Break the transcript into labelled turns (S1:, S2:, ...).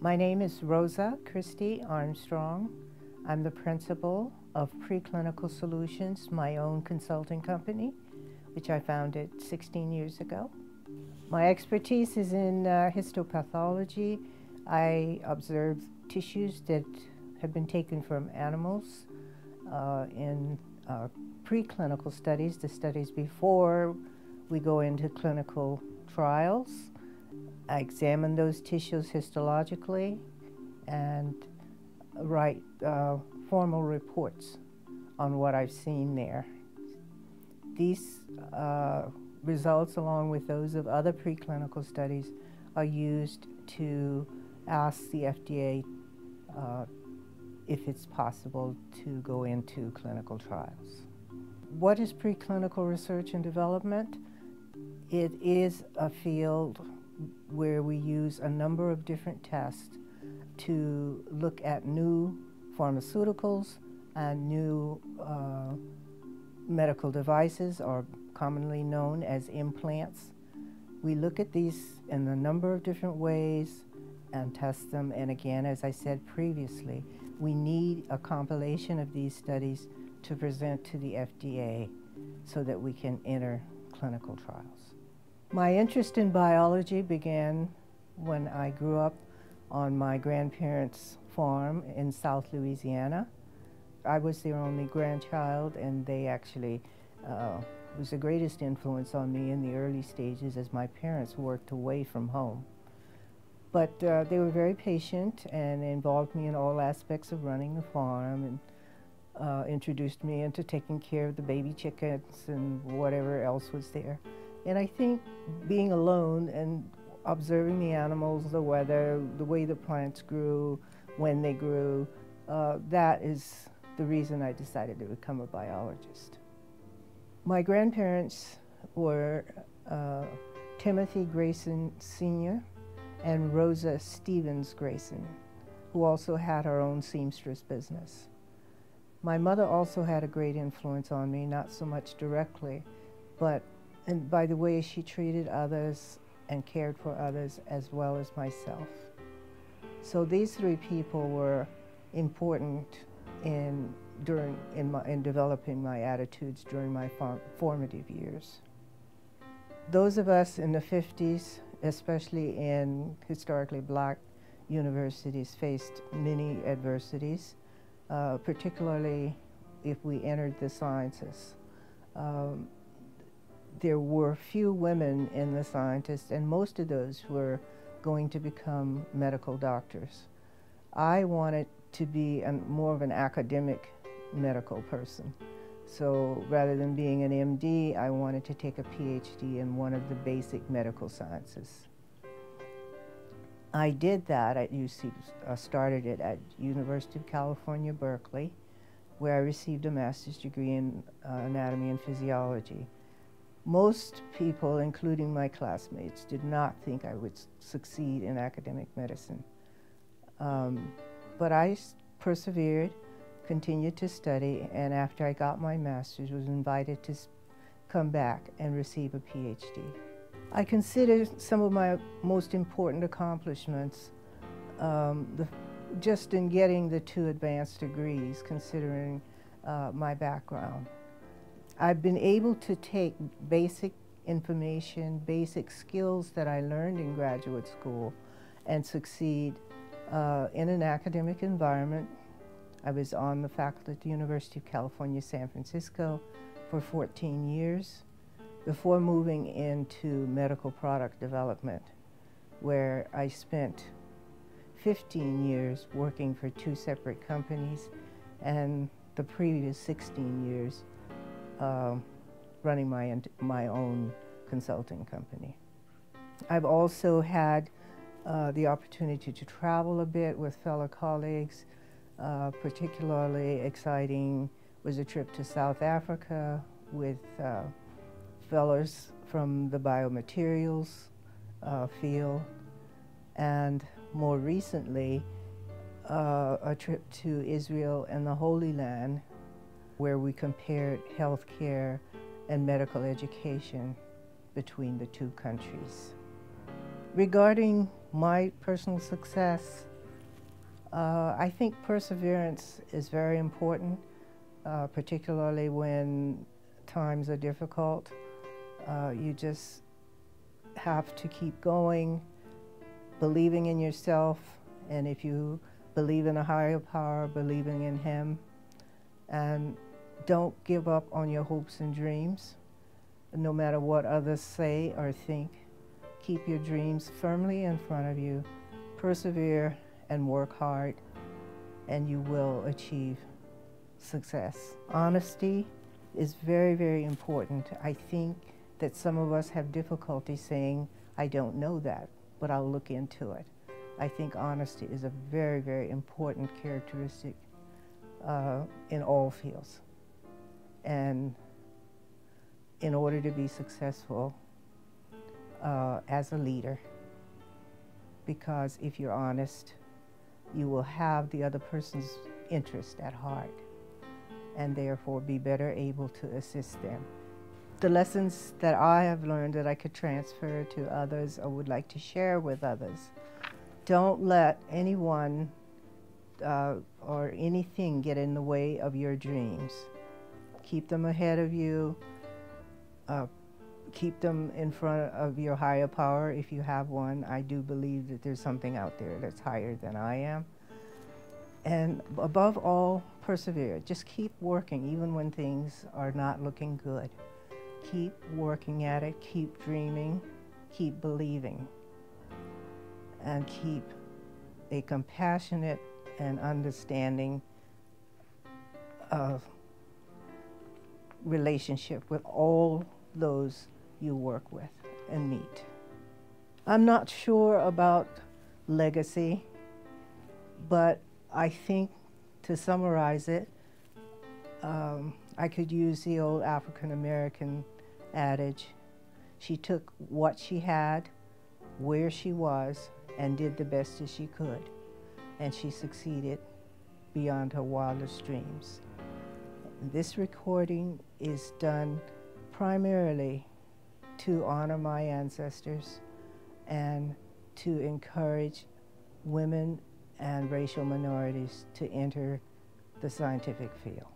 S1: My name is Rosa Christy Armstrong. I'm the principal of Preclinical Solutions, my own consulting company, which I founded 16 years ago. My expertise is in histopathology. I observe tissues that have been taken from animals in preclinical studies, the studies before we go into clinical trials. I examine those tissues histologically and write formal reports on what I've seen there. These results, along with those of other preclinical studies, are used to ask the FDA if it's possible to go into clinical trials. What is preclinical research and development? It is a field where we use a number of different tests to look at new pharmaceuticals and new medical devices, or commonly known as implants. We look at these in a number of different ways and test them, and again, as I said previously, we need a compilation of these studies to present to the FDA so that we can enter clinical trials. My interest in biology began when I grew up on my grandparents' farm in South Louisiana. I was their only grandchild, and they actually was the greatest influence on me in the early stages as my parents worked away from home. But they were very patient and involved me in all aspects of running the farm, and introduced me into taking care of the baby chickens and whatever else was there. And I think being alone and observing the animals, the weather, the way the plants grew, when they grew, that is the reason I decided to become a biologist. My grandparents were Timothy Grayson Sr. and Rosa Stevens Grayson, who also had her own seamstress business. My mother also had a great influence on me, not so much directly, but by the way she treated others and cared for others as well as myself. So these three people were important in developing my attitudes during my formative years. Those of us in the 50s, especially in historically black universities, faced many adversities, particularly if we entered the sciences. There were few women in the scientists, and most of those were going to become medical doctors. I wanted to be more of an academic medical person. So rather than being an MD, I wanted to take a Ph.D. in one of the basic medical sciences. I did that at UC, started it at University of California, Berkeley, where I received a master's degree in anatomy and physiology. Most people, including my classmates, did not think I would succeed in academic medicine. But I persevered, continued to study, and after I got my master's, was invited to come back and receive a Ph.D. I consider some of my most important accomplishments just in getting the 2 advanced degrees, considering my background. I've been able to take basic information, basic skills that I learned in graduate school and succeed in an academic environment. I was on the faculty at the University of California, San Francisco for 14 years before moving into medical product development, where I spent 15 years working for 2 separate companies, and the previous 16 years running my own consulting company. I've also had the opportunity to travel a bit with fellow colleagues. Particularly exciting was a trip to South Africa with fellows from the biomaterials field, and more recently a trip to Israel and the Holy Land, where we compared healthcare and medical education between the 2 countries. Regarding my personal success, I think perseverance is very important, particularly when times are difficult. You just have to keep going, believing in yourself, and if you believe in a higher power, believing in Him, and don't give up on your hopes and dreams, no matter what others say or think. Keep your dreams firmly in front of you, persevere and work hard, and you will achieve success. Honesty is very, very important. I think that some of us have difficulty saying, I don't know that, but I'll look into it. I think honesty is a very, very important characteristic in all fields. And in order to be successful as a leader, because if you're honest, you will have the other person's interest at heart and therefore be better able to assist them. The lessons that I have learned that I could transfer to others or would like to share with others: don't let anyone or anything get in the way of your dreams. Keep them ahead of you. Keep them in front of your higher power if you have one. I do believe that there's something out there that's higher than I am. And above all, persevere. Just keep working even when things are not looking good. Keep working at it, keep dreaming, keep believing, and keep a compassionate and understanding relationship with all those you work with and meet. I'm not sure about legacy, but I think to summarize it, I could use the old African American adage: she took what she had, where she was, and did the best as she could, and she succeeded beyond her wildest dreams. This recording is done primarily to honor my ancestors and to encourage women and racial minorities to enter the scientific field.